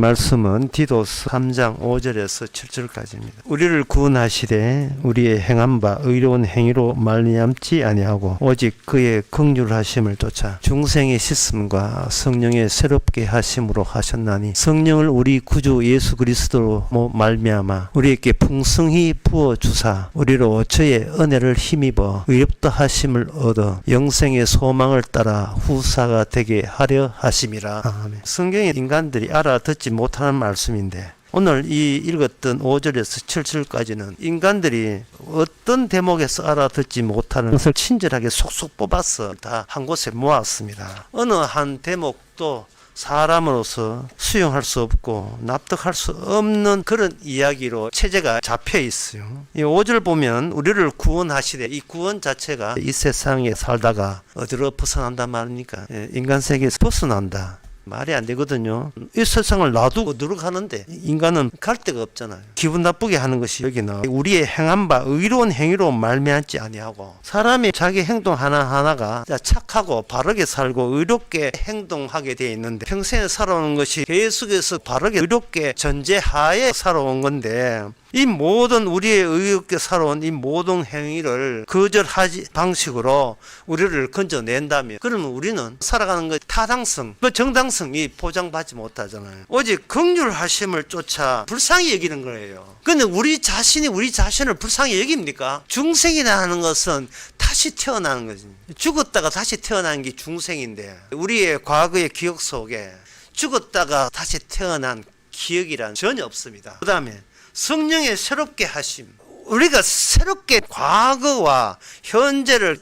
말씀은 디도서 3장 5절에서 7절까지입니다. 우리를 구원하시되 우리의 행한 바 의로운 행위로 말미암지 아니하고 오직 그의 긍휼하심을 쫓아 중생의 씻음과 성령의 새롭게 하심으로 하셨나니 성령을 우리 구주 예수 그리스도로 말미암아 우리에게 풍성히 부어 주사 우리로 저의 은혜를 힘입어 의롭다 하심을 얻어 영생의 소망을 따라 후사가 되게 하려 하심이라. 아멘. 성경의 인간들이 알아듣지 못하는 말씀인데 오늘 이 읽었던 5절에서 7절까지는 인간들이 어떤 대목에서 알아듣지 못하는 것을 친절하게 속속 뽑아서 다 한 곳에 모았습니다. 어느 한 대목도 사람으로서 수용할 수 없고 납득할 수 없는 그런 이야기로 체제가 잡혀 있어요. 이 5절 보면 우리를 구원하시되 이 구원 자체가 이 세상에 살다가 어디로 벗어난단 말입니까? 인간 세계에서 벗어난다. 말이 안 되거든요. 이 세상을 놔두고 어디로 가는데 인간은 갈 데가 없잖아요. 기분 나쁘게 하는 것이 여기는 우리의 행한 바 의로운 행위로 말미암지 아니하고 사람이 자기 행동 하나하나가 착하고 바르게 살고 의롭게 행동하게 되어 있는데 평생에 살아오는 것이 계속해서 바르게 의롭게 전제하에 살아온 건데 이 모든 우리의 의롭게 살아온 이 모든 행위를 거절하지 방식으로 우리를 건져낸다면 그러면 우리는 살아가는 것 타당성, 정당성이 보장받지 못하잖아요. 오직 긍휼하심을 쫓아 불쌍히 여기는 거예요. 근데 우리 자신이 우리 자신을 불쌍히 여깁니까? 중생이라는 것은 다시 태어나는 거지. 죽었다가 다시 태어나는 게 중생인데 우리의 과거의 기억 속에 죽었다가 다시 태어난 기억이란 전혀 없습니다. 그 다음에 성령의 새롭게 하심. 우리가 새롭게 과거와 현재를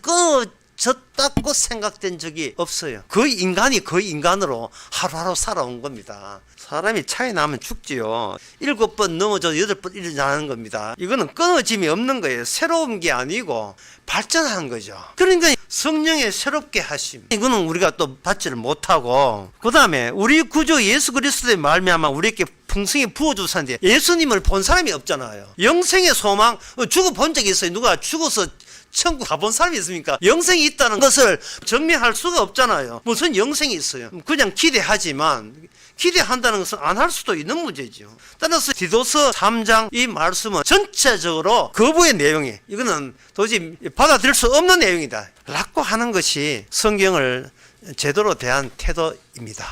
끊어졌다고 생각된 적이 없어요. 그 인간이 그 인간으로 하루하루 살아온 겁니다. 사람이 차이 나면 죽지요. 7번 넘어져 8번 일어나는 겁니다. 이거는 끊어짐이 없는 거예요. 새로운 게 아니고 발전하는 거죠. 그러니까 성령의 새롭게 하심. 이거는 우리가 또 받지를 못하고 그 다음에 우리 구주 예수 그리스도의 말미암아 우리에게 풍성히 부어주사는데 예수님을 본 사람이 없잖아요. 영생의 소망 죽어본 적이 있어요. 누가 죽어서 천국 가본 사람이 있습니까? 영생이 있다는 것을 증명할 수가 없잖아요. 무슨 영생이 있어요. 그냥 기대하지만 기대한다는 것은 안 할 수도 있는 문제죠. 따라서 디도서 3장 이 말씀은 전체적으로 거부의 내용이 이거는 도저히 받아들일 수 없는 내용이다 라고 하는 것이 성경을 제대로 대한 태도입니다.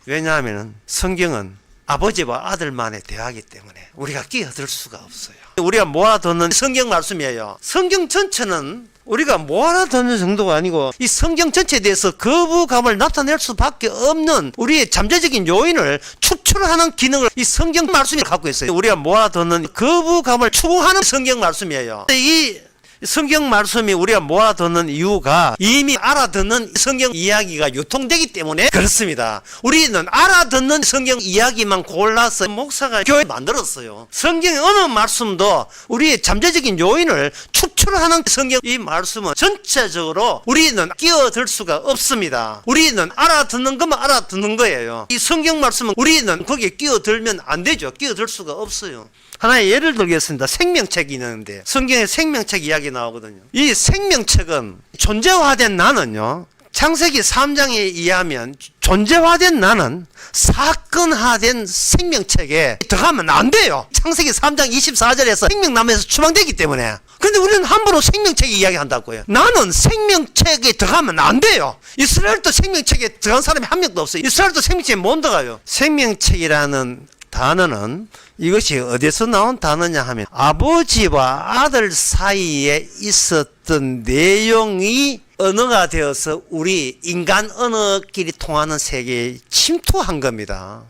왜냐하면 성경은 아버지와 아들만의 대화이기 때문에 우리가 끼어들 수가 없어요. 우리가 모아두는 성경 말씀이에요. 성경 전체는 우리가 모아두는 정도가 아니고 이 성경 전체에 대해서 거부감을 나타낼 수밖에 없는 우리의 잠재적인 요인을 추출하는 기능을 이 성경 말씀이 갖고 있어요. 우리가 모아두는 거부감을 추구하는 성경 말씀이에요. 이 성경 말씀이 우리가 모아두는 이유가 이미 알아듣는 성경 이야기가 유통되기 때문에 그렇습니다. 우리는 알아듣는 성경 이야기만 골라서 목사가 교회 만들었어요. 성경의 어느 말씀도 우리의 잠재적인 요인을 추출하는 성경 이 말씀은 전체적으로 우리는 끼어들 수가 없습니다. 우리는 알아듣는 것만 알아듣는 거예요. 이 성경 말씀은 우리는 거기에 끼어들면 안 되죠. 끼어들 수가 없어요. 하나의 예를 들겠습니다. 생명책이 있는데 성경에 생명책 이야기 나오거든요. 이 생명책은 존재화된 나는요. 창세기 3장에 의하면 존재화된 나는 사건화된 생명책에 들어가면 안 돼요. 창세기 3장 24절에서 생명나무에서 추방되기 때문에. 근데 우리는 함부로 생명책 이야기한다고요. 나는 생명책에 들어가면 안 돼요. 이스라엘도 생명책에 들어간 사람이 한 명도 없어요. 이스라엘도 생명책에 못 들어가요. 생명책이라는 단어는 이것이 어디서 나온 단어냐 하면 아버지와 아들 사이에 있었던 내용이 언어가 되어서 우리 인간 언어끼리 통하는 세계에 침투한 겁니다.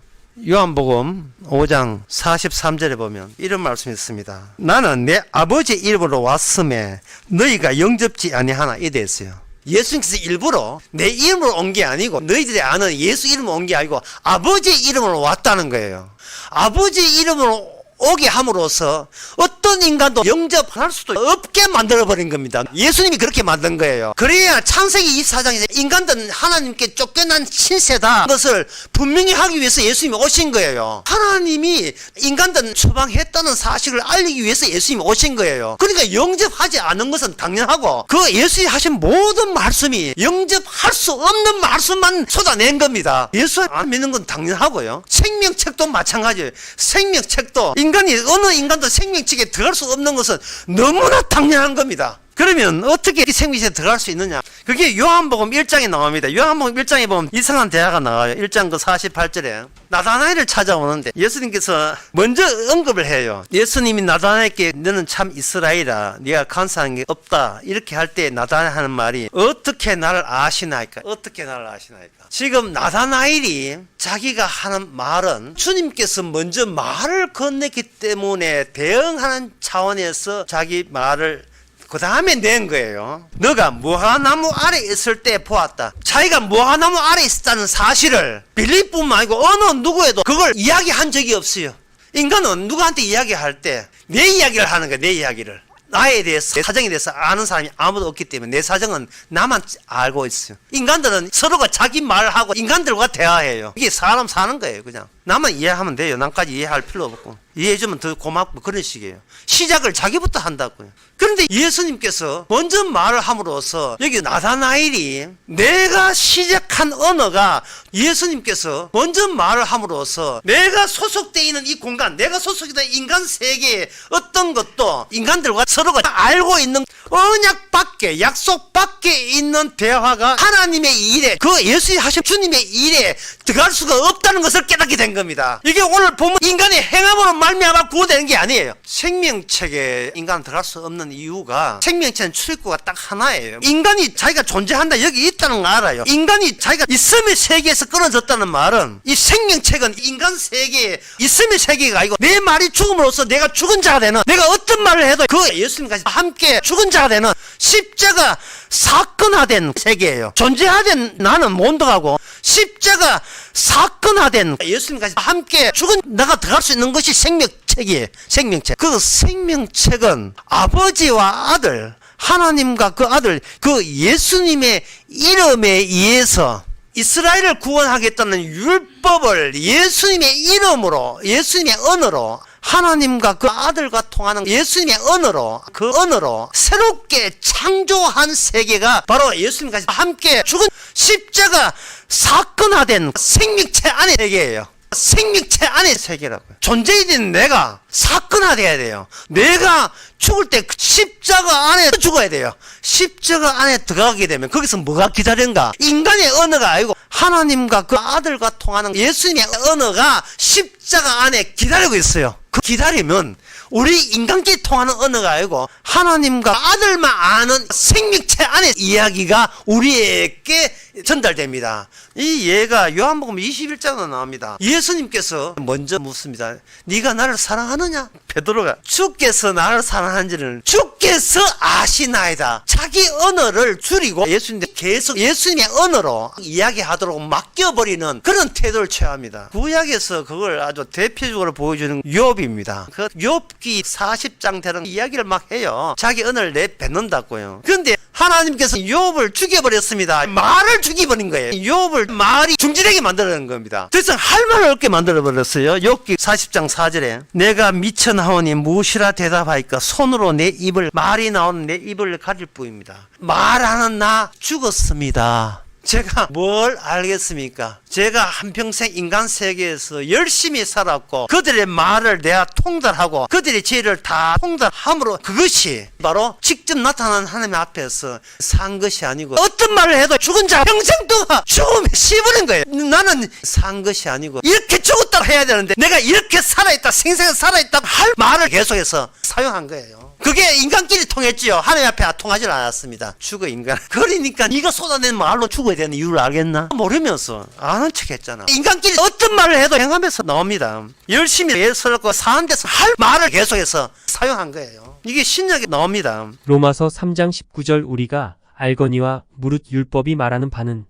요한복음 5장 43절에 보면 이런 말씀이 있습니다. 나는 내 아버지 이름으로 왔음에 너희가 영접지 아니하나 이래 있어요. 예수님께서 일부러 내 이름으로 온 게 아니고 너희들이 아는 예수 이름으로 온 게 아니고 아버지 이름으로 왔다는 거예요. 아버지 이름으로 오게 함으로써 어떤 인간도 영접할 수도 없게 만들어버린 겁니다. 예수님이 그렇게 만든 거예요. 그래야 창세기 24장에서 인간들은 하나님께 쫓겨난 신세다 것을 분명히 하기 위해서 예수님이 오신 거예요. 하나님이 인간들은 처방했다는 사실을 알리기 위해서 예수님이 오신 거예요. 그러니까 영접하지 않은 것은 당연하고 그 예수님이 하신 모든 말씀이 영접할 수 없는 말씀만 쏟아낸 겁니다. 예수 안 믿는 건 당연하고요. 생명책도 마찬가지예요. 생명책도 인간이 어느 인간도 생명책에 들어갈 수 없는 것은 너무나 당연한 겁니다. 그러면 어떻게 생명책에 들어갈 수 있느냐? 그게 요한복음 1장에 나옵니다. 요한복음 1장에 보면 이상한 대화가 나와요. 1장 그 48절에 나다나엘을 찾아오는데 예수님께서 먼저 언급을 해요. 예수님이 나다나엘께 너는 참 이스라엘이라 네가 간사한 게 없다 이렇게 할 때 나다나엘 하는 말이 어떻게 나를 아시나이까? 어떻게 나를 아시나이까? 지금 나다나엘이 자기가 하는 말은 주님께서 먼저 말을 건넸기 때문에 대응하는 차원에서 자기 말을 그 다음에 낸 거예요. 너가 무화과나무 아래 있을 때 보았다. 자기가 무화과나무 아래 있었다는 사실을 빌립뿐만 아니고 어느 누구에도 그걸 이야기한 적이 없어요. 인간은 누구한테 이야기할 때 내 이야기를 하는 거야. 내 이야기를. 나에 대해서, 내 사정에 대해서 아는 사람이 아무도 없기 때문에 내 사정은 나만 알고 있어요. 인간들은 서로가 자기 말하고 인간들과 대화해요. 이게 사람 사는 거예요. 그냥 나만 이해하면 돼요. 남까지 이해할 필요 없고 이해해주면 더 고맙고 그런 식이에요. 시작을 자기부터 한다고요. 그런데 예수님께서 먼저 말을 함으로써 여기 나다나엘이 내가 시작한 언어가 예수님께서 먼저 말을 함으로써 내가 소속되어 있는 이 공간, 내가 소속된 인간 세계의 어떤 것도 인간들과 서로가 알고 있는 언약 밖에, 약속 밖에 있는 대화가 하나님의 일에, 그 예수님 하신 주님의 일에 들어갈 수가 없다는 것을 깨닫게 된 겁니다. 이게 오늘 보면 인간의 행함으로 말미암아 구원되는 게 아니에요. 생명책에 인간은 들어갈 수 없는 이유가 생명체는 출입구가 딱 하나예요. 인간이 자기가 존재한다, 여기 있다는 걸 알아요. 인간이 자기가 있음의 세계에서 끊어졌다는 말은 이 생명책은 인간 세계에 있음의 세계가 아니고 내 말이 죽음으로써 내가 죽은 자가 되는, 내가 어떤 말을 해도 그 예수님과 함께 죽은 자가 되는 십자가 사건화된 세계예요. 존재하된 나는 몬드하고 십자가 사건화된 예수님과 함께 죽은 나가 들어갈 수 있는 것이 생명책이에요. 생명책. 그 생명책은 아버지와 아들, 하나님과 그 아들, 그 예수님의 이름에 의해서 이스라엘을 구원하겠다는 율법을 예수님의 이름으로, 예수님의 언어로, 하나님과 그 아들과 통하는 예수님의 언어로, 그 언어로 새롭게 창조한 세계가 바로 예수님과 함께 죽은 십자가 사건화된 생명체 안의 세계예요. 생명체 안의 세계라고요. 존재이된 내가 사건화돼야 돼요. 내가 죽을 때 십자가 안에 죽어야 돼요. 십자가 안에 들어가게 되면 거기서 뭐가 기다린가? 인간의 언어가 아니고 하나님과 그 아들과 통하는 예수님의 언어가 십자가 안에 기다리고 있어요. 그 기다리면 우리 인간끼리 통하는 언어가 아니고 하나님과 아들만 아는 생명체 안의 이야기가 우리에게 전달됩니다. 이 예가 요한복음 21장에 나옵니다. 예수님께서 먼저 묻습니다. 네가 나를 사랑하느냐? 베드로가 주께서 나를 사랑하는지를 주께서 아시나이다. 자기 언어를 줄이고 예수님 계속 예수님의 언어로 이야기하도록 맡겨버리는 그런 태도를 취합니다. 구약에서 그걸 아주 대표적으로 보여주는 욥입니다. 그 욥기 40장 되는 이야기를 막 해요. 자기 언어를 내뱉는다고요. 그런데 하나님께서 욥을 죽여버렸습니다. 말을 죽여버린 거예요. 욥을 말이 중지되게 만들어낸 겁니다. 더 이상 할 말을 없게 만들어버렸어요. 욥기 40장 4절에 내가 미쳐나오니 무엇이라 대답하니까 손으로 내 입을, 말이 나오는 내 입을 가릴 뿐입니다. 말하는 나 죽었습니다. 제가 뭘 알겠습니까? 제가 한평생 인간 세계에서 열심히 살았고 그들의 말을 내가 통달하고 그들의 죄를 다 통달함으로 그것이 바로 직접 나타난 하나님 앞에서 산 것이 아니고 어떤 말을 해도 죽은 자 평생 동안 죽음에 씹어낸 거예요. 나는 산 것이 아니고 이렇게 죽었다고 해야 되는데 내가 이렇게 살아있다, 생생히 살아있다 할 말을 계속해서 사용한 거예요. 그게 인간끼리 통했지요. 하나님 앞에 통하지 않았습니다. 죽어 인간. 그러니까 네가 쏟아낸 말로 죽어야 되는 이유를 알겠나? 모르면서 아는 척 했잖아. 인간끼리 어떤 말을 해도 행함에서 나옵니다. 열심히 애쓰고 사는 데서 할 말을 계속해서 사용한 거예요. 이게 신약에 나옵니다. 로마서 3장 19절 우리가 알거니와 무릇 율법이 말하는 바는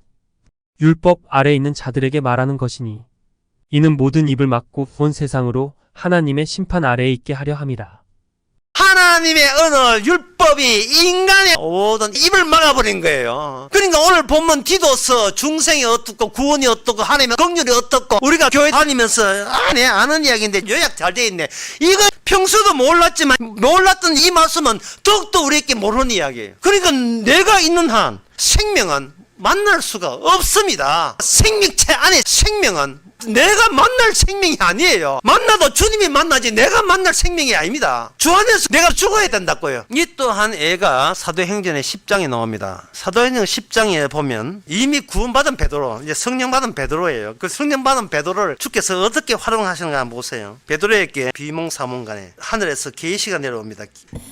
율법 아래 있는 자들에게 말하는 것이니 이는 모든 입을 막고 온 세상으로 하나님의 심판 아래에 있게 하려 함이라. 하나님의 어느 율법이 인간의 모든 입을 막아버린 거예요. 그러니까 오늘 본문 디도서 중생이 어떻고 구원이 어떻고 하나님의 긍휼이 어떻고 우리가 교회 다니면서 내 아는 이야기인데 요약 잘 돼 있네. 이거 평소도 몰랐지만 몰랐던 이 말씀은 더욱더 우리에게 모르는 이야기예요. 그러니까 내가 있는 한 생명은 만날 수가 없습니다. 생명체 안에 생명은 내가 만날 생명이 아니에요. 만나도 주님이 만나지 내가 만날 생명이 아닙니다. 주 안에서 내가 죽어야 된다고요. 이 또한 애가 사도행전의 10장에 나옵니다. 사도행전 10장에 보면 이미 구원받은 베드로, 이제 성령 받은 베드로예요. 그 성령 받은 베드로를 주께서 어떻게 활용하시는가 한번 보세요. 베드로에게 비몽사몽간에 하늘에서 계시가 내려옵니다.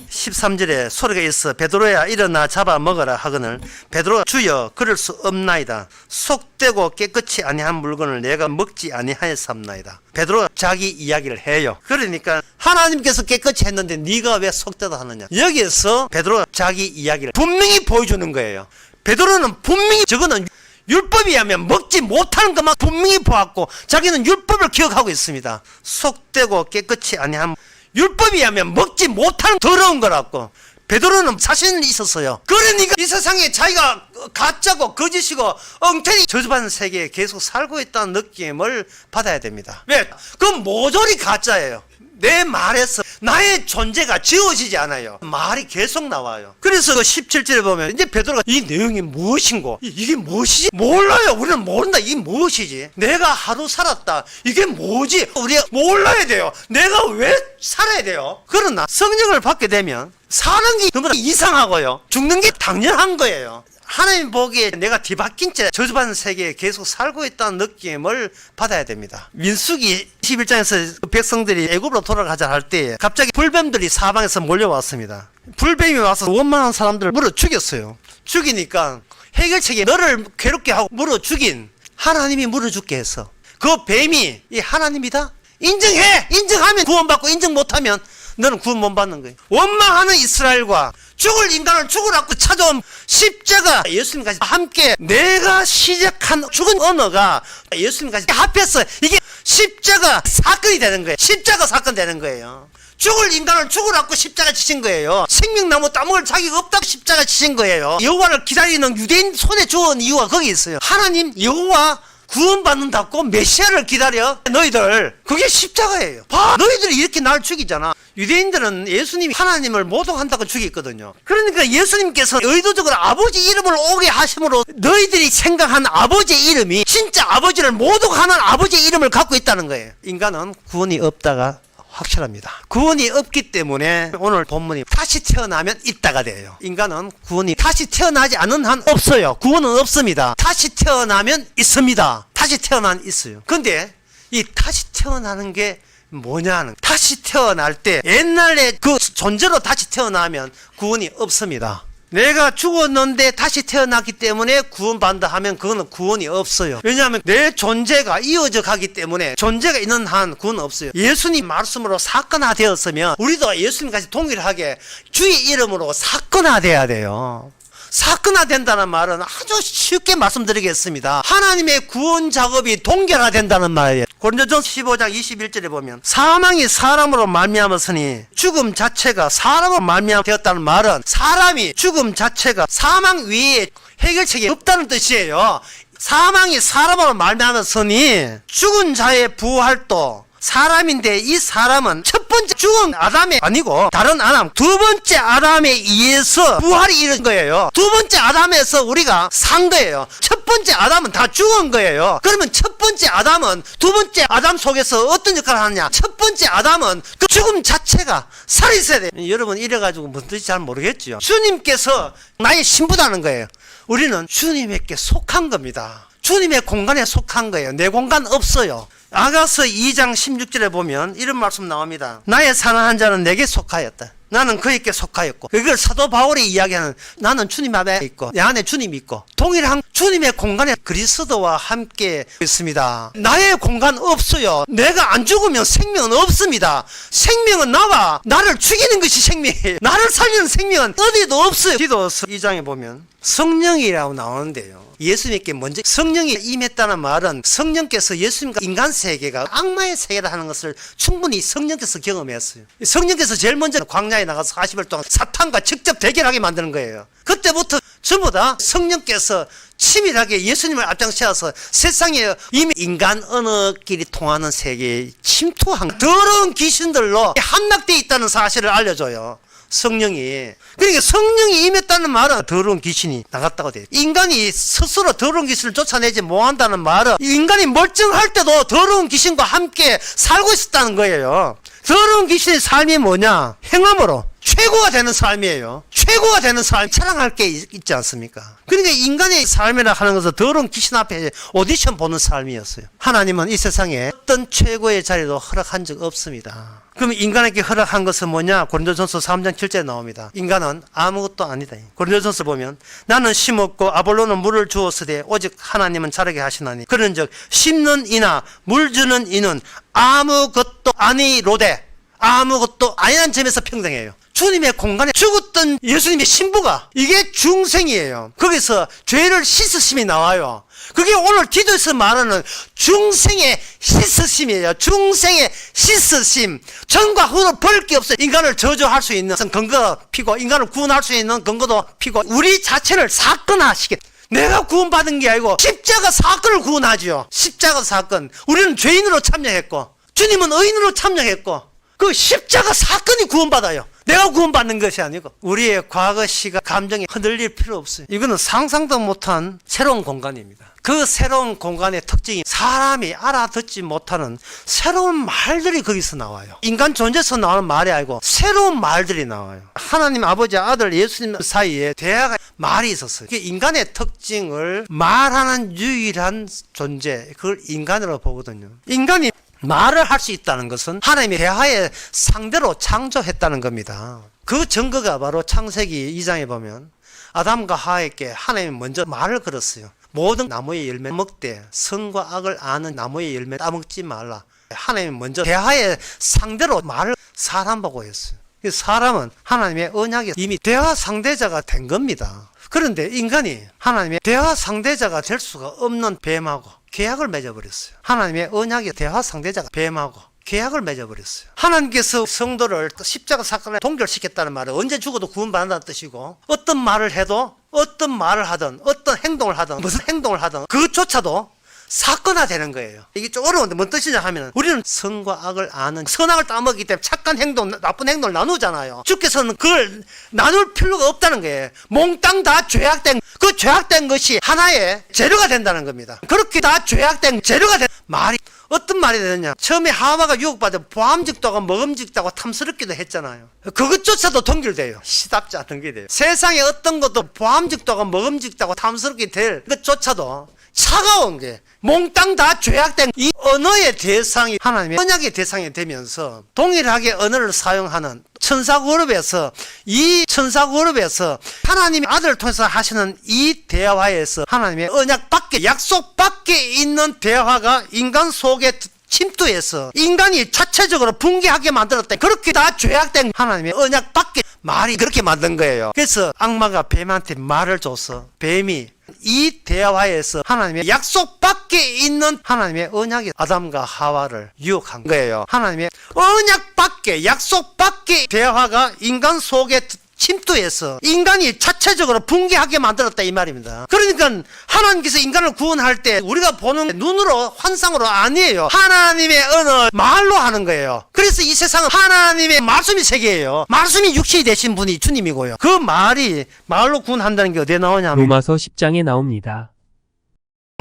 13절에 소리가 있어 베드로야 일어나 잡아 먹어라 하거늘 베드로가 주여 그럴 수 없나이다. 속되고 깨끗이 아니한 물건을 내가 먹지 아니하였사옵나이다. 베드로가 자기 이야기를 해요. 그러니까 하나님께서 깨끗이 했는데 네가 왜 속되다 하느냐. 여기에서 베드로가 자기 이야기를 분명히 보여주는 거예요. 베드로는 분명히 저거는 율법에 의하면 먹지 못하는 것만 분명히 보았고 자기는 율법을 기억하고 있습니다. 속되고 깨끗이 아니한 율법에 의하면 먹지 못하는 더러운 거라고. 베드로는 자신이 있었어요. 그러니까 이 세상에 자기가 가짜고 거짓이고 엉터리 저주받는 세계에 계속 살고 있다는 느낌을 받아야 됩니다. 왜? 그건 모조리 가짜예요. 내 말에서 나의 존재가 지워지지 않아요. 말이 계속 나와요. 그래서 그 17절에 보면 이제 베드로가 이 내용이 무엇인고 이게 무엇이지? 몰라요. 우리는 모른다. 이게 무엇이지? 내가 하루 살았다. 이게 뭐지? 우리가 몰라야 돼요. 내가 왜 살아야 돼요? 그러나 성령을 받게 되면 사는 게 너무나 이상하고요. 죽는 게 당연한 거예요. 하나님 보기에 내가 뒤바뀐 채 저주받은 세계에 계속 살고 있다는 느낌을 받아야 됩니다. 민수기 11장에서 백성들이 애굽으로 돌아가자 할 때 갑자기 불뱀들이 사방에서 몰려왔습니다. 불뱀이 와서 원만한 사람들을 물어 죽였어요. 죽이니까 해결책이 너를 괴롭게 하고 물어 죽인 하나님이 물어 죽게 했어. 그 뱀이 이 하나님이다? 인정해! 인정하면 구원받고 인정 못하면 너는 구원 못 받는 거예요. 원망하는 이스라엘과 죽을 인간을 죽으라고 찾아온 십자가 예수님까지 함께 내가 시작한 죽은 언어가 예수님까지 합해서 이게 십자가 사건이 되는 거예요. 십자가 사건 되는 거예요. 죽을 인간을 죽으라고 십자가 치신 거예요. 생명나무 따먹을 자기가 없다고 십자가 치신 거예요. 여호와를 기다리는 유대인 손에 주온 이유가 거기 있어요. 하나님 여호와 구원받는다고 메시아를 기다려 너희들. 그게 십자가예요. 봐, 너희들이 이렇게 날 죽이잖아. 유대인들은 예수님이 하나님을 모독한다고 죽였거든요. 그러니까 예수님께서 의도적으로 아버지 이름을 오게 하심으로 너희들이 생각한 아버지의 이름이 진짜 아버지를 모독하는 아버지의 이름을 갖고 있다는 거예요. 인간은 구원이 없다가 확실합니다. 구원이 없기 때문에 오늘 본문이 다시 태어나면 있다가 돼요. 인간은 구원이 다시 태어나지 않은 한 없어요. 구원은 없습니다. 다시 태어나면 있습니다. 다시 태어나면 있어요. 근데 이 다시 태어나는 게 뭐냐는, 다시 태어날 때 옛날에 그 존재로 다시 태어나면 구원이 없습니다. 내가 죽었는데 다시 태어났기 때문에 구원받는다 하면 그거는 구원이 없어요. 왜냐하면 내 존재가 이어져 가기 때문에 존재가 있는 한 구원은 없어요. 예수님 말씀으로 사건화되었으면 우리도 예수님까지 동일하게 주의 이름으로 사건화돼야 돼요. 사건화된다는 말은 아주 쉽게 말씀드리겠습니다. 하나님의 구원 작업이 동결화된다는 말이에요. 고린도전서 15장 21절에 보면 사망이 사람으로 말미암았으니 죽음 자체가 사람으로 말미암되었다는 말은 사람이 죽음 자체가 사망 위에 해결책이 없다는 뜻이에요. 사망이 사람으로 말미암았으니 죽은 자의 부활도 사람인데 이 사람은 첫 번째 죽은 아담이 아니고 다른 아담, 두 번째 아담에 의해서 부활이 이른 거예요. 두 번째 아담에서 우리가 산 거예요. 첫 번째 아담은 다 죽은 거예요. 그러면 첫 번째 아담은 두 번째 아담 속에서 어떤 역할을 하느냐? 첫 번째 아담은 그 죽음 자체가 살아있어야 돼요. 여러분 이래가지고 무슨 뜻인지 잘 모르겠죠. 주님께서 나의 신부다는 거예요. 우리는 주님에게 속한 겁니다. 주님의 공간에 속한 거예요. 내 공간 없어요. 아가서 2장 16절에 보면 이런 말씀 나옵니다. 나의 사랑한 자는 내게 속하였다. 나는 그에게 속하였고, 이걸 사도 바울이 이야기하는 나는 주님 안에 있고 내 안에 주님이 있고 동일한 주님의 공간에 그리스도와 함께 있습니다. 나의 공간 없어요. 내가 안 죽으면 생명은 없습니다. 생명은 나를 죽이는 것이 생명이에요. 나를 살리는 생명은 어디도 없어요. 디도서 2장에 보면 성령이라고 나오는데요, 예수님께 먼저 성령이 임했다는 말은 성령께서 예수님과 인간 세계가 악마의 세계라 하는 것을 충분히 성령께서 경험했어요. 성령께서 제일 먼저 광야에 나가서 40일 동안 사탄과 직접 대결하게 만드는 거예요. 그때부터 전부 다 성령께서 치밀하게 예수님을 앞장세워서 세상에 이미 인간 언어끼리 통하는 세계에 침투한 더러운 귀신들로 함락되어 있다는 사실을 알려줘요, 성령이. 그러니까 성령이 임했다는 말은 더러운 귀신이 나갔다고 돼요. 인간이 스스로 더러운 귀신을 쫓아내지 못한다는 말은 인간이 멀쩡할 때도 더러운 귀신과 함께 살고 있었다는 거예요. 더러운 귀신의 삶이 뭐냐? 행함으로 최고가 되는 삶이에요. 최고가 되는 삶, 자랑할 게 있지 않습니까? 그러니까 인간의 삶이라 하는 것은 더러운 귀신 앞에 오디션 보는 삶이었어요. 하나님은 이 세상에 어떤 최고의 자리도 허락한 적 없습니다. 그럼 인간에게 허락한 것은 뭐냐? 고린도전서 3장 7절에 나옵니다. 인간은 아무것도 아니다. 고린도전서 보면 나는 심었고 아볼로는 물을 주었으되 오직 하나님은 자라게 하시나니 그런즉 심는 이나 물 주는 이는 아무것도 아니로되, 아무것도 아니라는 점에서 평등해요. 주님의 공간에 죽었던 예수님의 신부가 이게 중생이에요. 거기서 죄를 씻으심이 나와요. 그게 오늘 디도에서 말하는 중생의 씻으심이에요. 중생의 씻으심. 전과 후로 볼 게 없어요. 인간을 저주할 수 있는 근거가 피고 인간을 구원할 수 있는 근거도 피고 우리 자체를 사건화시켜. 내가 구원받은 게 아니고 십자가 사건을 구원하지요. 십자가 사건. 우리는 죄인으로 참여했고 주님은 의인으로 참여했고 그 십자가 사건이 구원받아요. 내가 구원받는 것이 아니고 우리의 과거 시각 감정이 흔들릴 필요 없어요. 이거는 상상도 못한 새로운 공간입니다. 그 새로운 공간의 특징이 사람이 알아듣지 못하는 새로운 말들이 거기서 나와요. 인간 존재에서 나오는 말이 아니고 새로운 말들이 나와요. 하나님 아버지 아들 예수님 사이에 대화가 말이 있었어요. 인간의 특징을 말하는 유일한 존재, 그걸 인간으로 보거든요. 인간이 말을 할 수 있다는 것은 하나님의 대화의 상대로 창조했다는 겁니다. 그 증거가 바로 창세기 2장에 보면 아담과 하와에게 하나님이 먼저 말을 걸었어요. 모든 나무의 열매 먹되 선과 악을 아는 나무의 열매 따먹지 말라. 하나님이 먼저 대화의 상대로 말을 사람 보고 했어요. 사람은 하나님의 언약에 이미 대화 상대자가 된 겁니다. 그런데 인간이 하나님의 대화 상대자가 될 수가 없는 뱀하고 계약을 맺어버렸어요. 하나님의 언약의 대화 상대자가 뱀하고 계약을 맺어버렸어요. 하나님께서 성도를 십자가 사건에 동결시켰다는 말은 언제 죽어도 구원받는다는 뜻이고 어떤 말을 해도 어떤 말을 하든 어떤 행동을 하든 무슨 행동을 하든 그조차도 사건화되는 거예요. 이게 좀 어려운데 뭔 뜻이냐 하면 우리는 선과 악을 아는 선악을 따먹기 때문에 착한 행동 나쁜 행동을 나누잖아요. 주께서는 그걸 나눌 필요가 없다는 거예요. 몽땅 다 죄악된 그 죄악된 것이 하나의 재료가 된다는 겁니다. 그렇게 다 죄악된 재료가 된 말이 어떤 말이 되느냐. 처음에 하와가 유혹받아 보암직도 하고 먹음직도 하고 탐스럽기도 했잖아요. 그것조차도 동결돼요. 시답지 않은 게 돼요. 세상에 어떤 것도 보암직도 하고 먹음직도 하고 탐스럽게 될 것조차도 차가운 게 몽땅 다 죄악된 이 언어의 대상이 하나님의 언약의 대상이 되면서 동일하게 언어를 사용하는 천사그룹에서 이 천사그룹에서 하나님의 아들을 통해서 하시는 이 대화에서 하나님의 언약 밖에 약속 밖에 있는 대화가 인간 속에 침투해서 인간이 자체적으로 붕괴하게 만들었다. 그렇게 다 죄악된 하나님의 언약 밖에 말이 그렇게 만든 거예요. 그래서 악마가 뱀한테 말을 줘서 뱀이 이 대화에서 하나님의 약속 밖에 있는 하나님의 언약이 아담과 하와를 유혹한 거예요. 하나님의 언약 밖에 약속 밖에 대화가 인간 속에 침투해서 인간이 자체적으로 붕괴하게 만들었다 이 말입니다. 그러니까 하나님께서 인간을 구원할 때 우리가 보는 눈으로 환상으로 아니에요. 하나님의 언어 말로 하는 거예요. 그래서 이 세상은 하나님의 말씀이 세계예요. 말씀이 육신이 되신 분이 주님이고요. 그 말이 말로 구원한다는 게 어디에 나오냐면 로마서 10장에 나옵니다.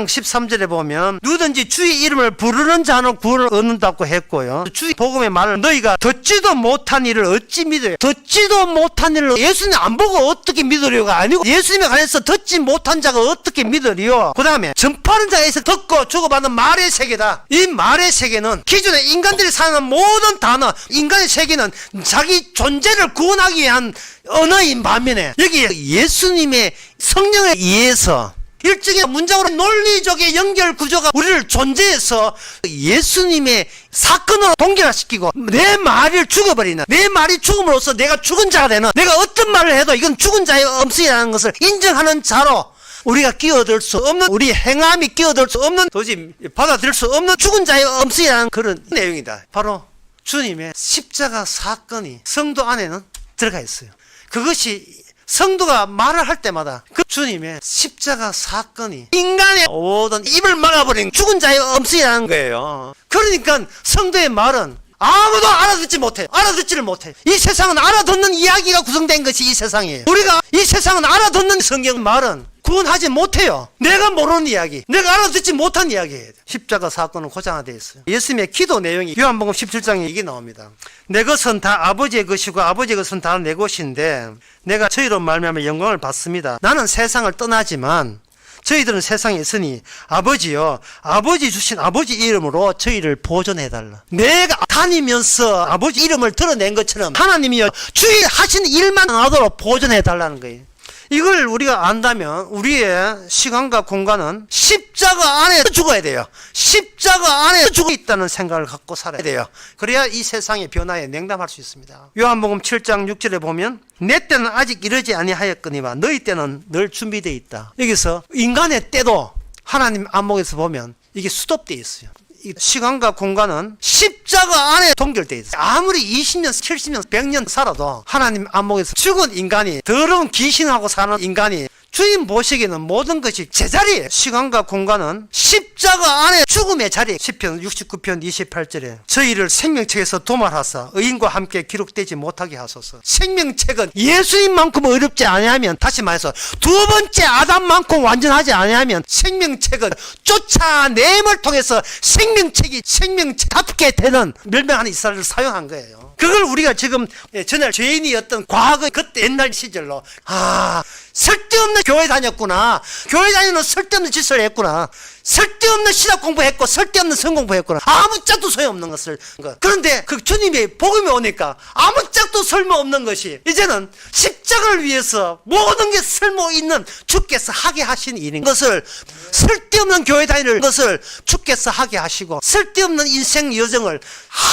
13절에 보면 누구든지 주의 이름을 부르는 자는 구원을 얻는다고 했고요. 주의 복음의 말을 너희가 듣지도 못한 일을 어찌 믿어요? 듣지도 못한 일을 예수님 안 보고 어떻게 믿으려가 아니고 예수님에 관해서 듣지 못한 자가 어떻게 믿으리요? 그 다음에 전파하는 자에서 듣고 주고받는 말의 세계다. 이 말의 세계는 기존에 인간들이 사는 모든 단어, 인간의 세계는 자기 존재를 구원하기 위한 언어인 반면에 여기 예수님의 성령에 의해서 일종의 문장으로 논리적인 연결 구조가 우리를 존재해서 예수님의 사건으로 동결시키고 내 말을 죽어버리는, 내 말이 죽음으로써 내가 죽은 자가 되는, 내가 어떤 말을 해도 이건 죽은 자의 음성이라는 것을 인정하는 자로 우리가 끼어들 수 없는, 우리 행함이 끼어들 수 없는, 도저히 받아들일 수 없는 죽은 자의 음성이라는 그런 내용이다. 바로 주님의 십자가 사건이 성도 안에는 들어가 있어요. 그것이 성도가 말을 할 때마다 그 주님의 십자가 사건이 인간의 모든 입을 막아버린 죽은 자의 음성이라는 거예요. 그러니까 성도의 말은 아무도 알아듣지 못해요. 알아듣지를 못해요. 이 세상은 알아듣는 이야기가 구성된 것이 이 세상이에요. 우리가 이 세상은 알아듣는 성경 말은 구원하지 못해요. 내가 모르는 이야기, 내가 알아듣지 못한 이야기예요. 십자가 사건은 고장화되어 있어요. 예수님의 기도 내용이 요한복음 17장에 이게 나옵니다. 내 것은 다 아버지의 것이고 아버지의 것은 다 내 것인데 내가 저희로 말미암아 영광을 받습니다. 나는 세상을 떠나지만 저희들은 세상에 있으니 아버지요, 아버지 주신 아버지 이름으로 저희를 보존해달라. 내가 다니면서 아버지 이름을 드러낸 것처럼 하나님이요, 주의 하신 일만 하도록 보존해달라는 거예요. 이걸 우리가 안다면 우리의 시간과 공간은 십자가 안에 죽어야 돼요. 십자가 안에 죽어 있다는 생각을 갖고 살아야 돼요. 그래야 이 세상의 변화에 냉담할 수 있습니다. 요한복음 7장 6절에 보면 내 때는 아직 이르지 아니하였거니와 너희 때는 늘 준비되어 있다. 여기서 인간의 때도 하나님 안목에서 보면 이게 수톱되어 있어요. 이 시간과 공간은 십자가 안에 동결되어 있어요. 아무리 20년, 70년, 100년 살아도 하나님 안목에서 죽은 인간이, 더러운 귀신하고 사는 인간이 주님 보시기에는 모든 것이 제자리예요. 시간과 공간은 십자가 안에 죽음의 자리. 시편 69편 28절에 저희를 생명책에서 도말하사 의인과 함께 기록되지 못하게 하소서. 생명책은 예수님만큼 어렵지 아니하면, 다시 말해서 두 번째 아담만큼 완전하지 아니하면 생명책은 쫓아냄을 통해서 생명책이 생명책답게 되는 멸망하는 이스라엘을 사용한 거예요. 그걸 우리가 지금 전에 죄인이었던 과거 그때 옛날 시절로 쓸데없는 교회 다녔구나, 교회 다니는 쓸데없는 짓을 했구나, 쓸데없는 신학 공부했고 쓸데없는 성공부했구나, 아무 짝도 소용없는 것을. 그런데 그 주님의 복음이 오니까 아무 짝도 쓸모없는 것이 이제는 십자가를 위해서 모든 게 쓸모있는 주께서 하게 하신 일인 것을, 쓸데없는 교회 다니는 것을 주께서 하게 하시고 쓸데없는 인생 여정을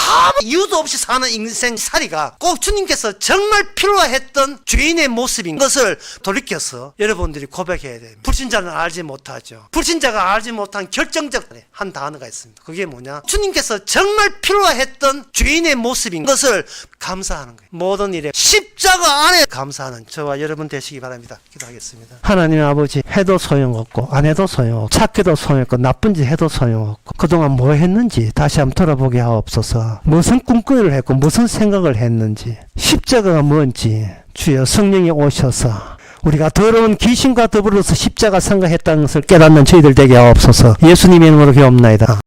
아무 이유도 없이 사는 인생살이가 꼭 주님께서 정말 필요했던 죄인의 모습인 것을 돌이켜서 여러분들이 고백해야 됩니다. 불신자는 알지 못하죠. 불신자가 알지 못한 결정적 한 단어가 있습니다. 그게 뭐냐? 주님께서 정말 필요했던 죄인의 모습인 것을 감사하는 거예요. 모든 일에 십자가 안에 감사하는 저와 여러분 되시기 바랍니다. 기도하겠습니다. 하나님 아버지, 해도 소용없고 안 해도 소용없고 착해도 소용없고 나쁜 짓 해도 소용없고 그동안 뭐 했는지 다시 한번 돌아보게 하옵소서. 무슨 꿈꾸기를 했고 무슨 생각을 했는지, 십자가가 뭔지 주여 성령이 오셔서 우리가 더러운 귀신과 더불어서 십자가 생각했다는 것을 깨닫는 저희들 되게 하옵소서. 예수님의 이름으로 기도합나이다.